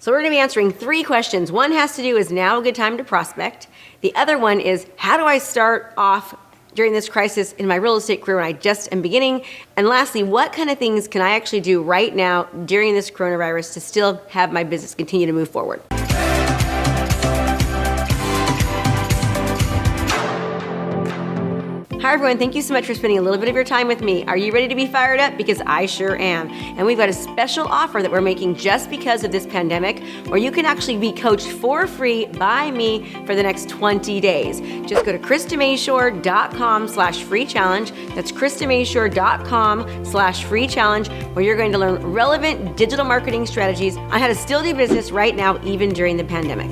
So we're going to be answering 3 questions. One has to do, is now a good time to prospect? The other one is, how do I start off during this crisis in my real estate career when I just am beginning? And lastly, what kind of things can I actually do right now during this coronavirus to still have my business continue to move forward? Hi everyone, thank you so much for spending a little bit of your time with me. Are you ready to be fired up? Because I sure am. And we've got a special offer that we're making just because of this pandemic, where you can actually be coached for free by me for the next 20 days. Just go to KristaMashore.com/free challenge. That's KristaMashore.com/free challenge, where you're going to learn relevant digital marketing strategies on how to still do business right now, even during the pandemic.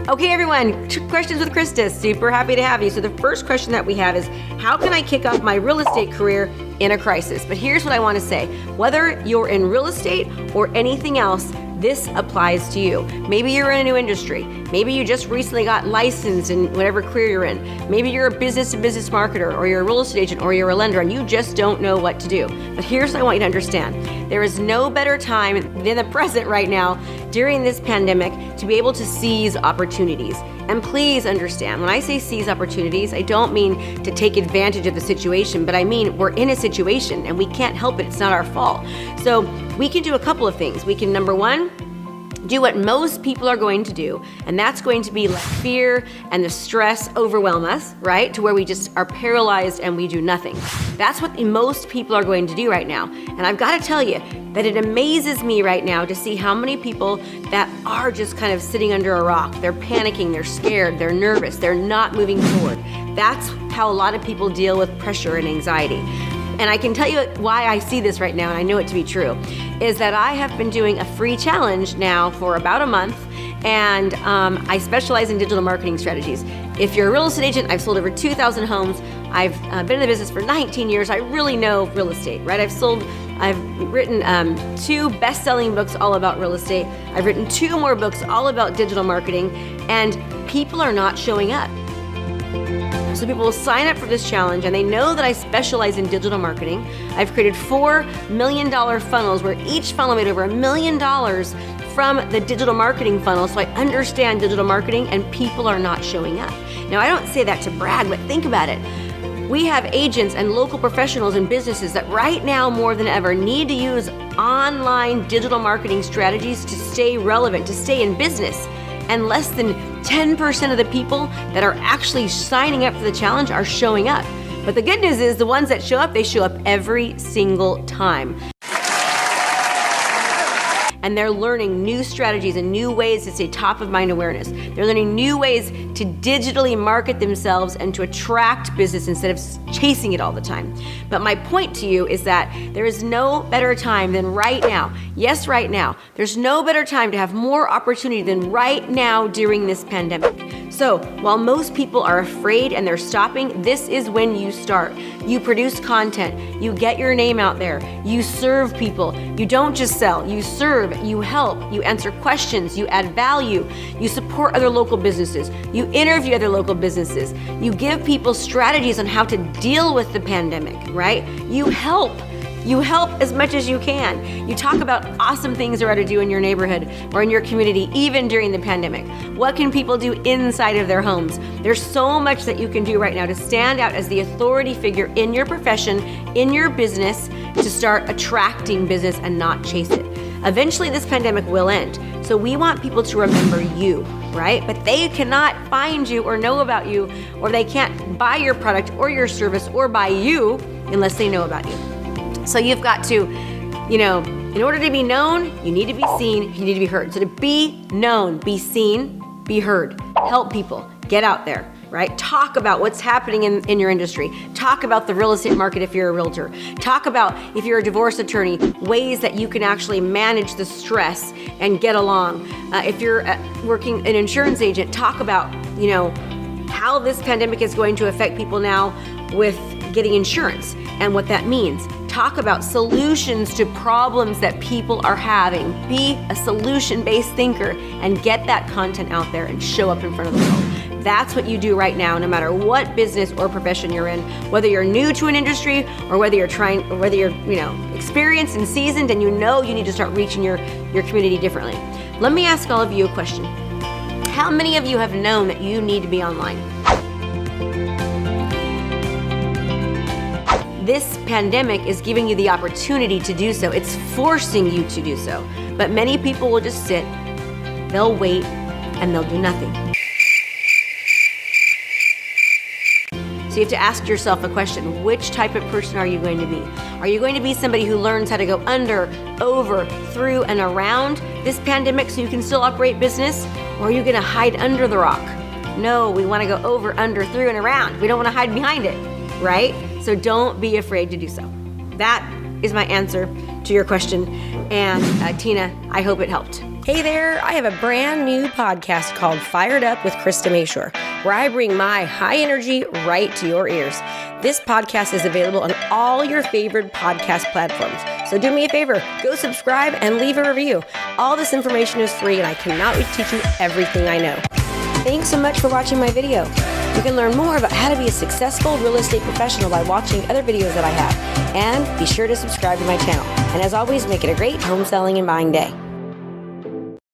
Okay, everyone, questions with Krista. Super happy to have you. So the first question that we have is, how can I kick off my real estate career in a crisis? But here's what I want to say. Whether you're in real estate or anything else, this applies to you. Maybe you're in a new industry. Maybe you just recently got licensed in whatever career you're in. Maybe you're a business-to-business marketer, or you're a real estate agent, or you're a lender, and you just don't know what to do. But here's what I want you to understand. There is no better time than the present right now during this pandemic to be able to seize opportunities. And please understand, when I say seize opportunities, I don't mean to take advantage of the situation, but I mean we're in a situation and we can't help it. It's not our fault. So we can do a couple of things. We can, number one, do what most people are going to do, and that's going to be let fear and the stress overwhelm us, right? To where we just are paralyzed and we do nothing. That's what most people are going to do right now. And I've got to tell you that it amazes me right now to see how many people that are just kind of sitting under a rock. They're panicking, they're scared, they're nervous, they're not moving forward. That's how a lot of people deal with pressure and anxiety. And I can tell you why I see this right now, and I know it to be true, is that I have been doing a free challenge now for about a month, and I specialize in digital marketing strategies. If you're a real estate agent, I've sold over 2,000 homes. I've been in the business for 19 years. I really know real estate, right? I've written 2 best-selling books all about real estate. I've written 2 more books all about digital marketing, and people are not showing up. So people will sign up for this challenge, and they know that I specialize in digital marketing. I've created $4 million funnels where each funnel made over $1 million from the digital marketing funnel. So I understand digital marketing, and people are not showing up. Now, I don't say that to brag, but think about it. We have agents and local professionals and businesses that right now more than ever need to use online digital marketing strategies to stay relevant, to stay in business. And less than 10% of the people that are actually signing up for the challenge are showing up. But the good news is the ones that show up, they show up every single time. And they're learning new strategies and new ways to stay top of mind awareness. They're learning new ways to digitally market themselves and to attract business instead of chasing it all the time. But my point to you is that there is no better time than right now. Yes, right now. There's no better time to have more opportunity than right now during this pandemic. So while most people are afraid and they're stopping, this is when you start. You produce content, you get your name out there, you serve people. You don't just sell, you serve, you help, you answer questions, you add value, you support other local businesses, you interview other local businesses, you give people strategies on how to deal with the pandemic, right? You help. You help as much as you can. You talk about awesome things there are to do in your neighborhood or in your community, even during the pandemic. What can people do inside of their homes? There's so much that you can do right now to stand out as the authority figure in your profession, in your business, to start attracting business and not chase it. Eventually, this pandemic will end. So we want people to remember you, right? But they cannot find you or know about you, or they can't buy your product or your service or buy you unless they know about you. So you've got to, in order to be known, you need to be seen, you need to be heard. So to be known, be seen, be heard, help people, get out there, right? Talk about what's happening in your industry. Talk about the real estate market if you're a realtor. Talk about, if you're a divorce attorney, ways that you can actually manage the stress and get along. If you're working an insurance agent, talk about, how this pandemic is going to affect people now with getting insurance and what that means. Talk about solutions to problems that people are having. Be a solution-based thinker and get that content out there and show up in front of the world. That's what you do right now, no matter what business or profession you're in, whether you're new to an industry or whether you're experienced and seasoned and you need to start reaching your community differently. Let me ask all of you a question. How many of you have known that you need to be online? This pandemic is giving you the opportunity to do so. It's forcing you to do so. But many people will just sit, they'll wait, and they'll do nothing. So you have to ask yourself a question. Which type of person are you going to be? Are you going to be somebody who learns how to go under, over, through, and around this pandemic so you can still operate business? Or are you going to hide under the rock? No, we want to go over, under, through, and around. We don't want to hide behind it, right? So don't be afraid to do so. That is my answer to your question. And Tina, I hope it helped. Hey there, I have a brand new podcast called Fired Up with Krista Mashore, where I bring my high energy right to your ears. This podcast is available on all your favorite podcast platforms. So do me a favor, go subscribe and leave a review. All this information is free and I cannot wait to teach you everything I know. Thanks so much for watching my video. You can learn more about how to be a successful real estate professional by watching other videos that I have. And be sure to subscribe to my channel. And as always, make it a great home selling and buying day.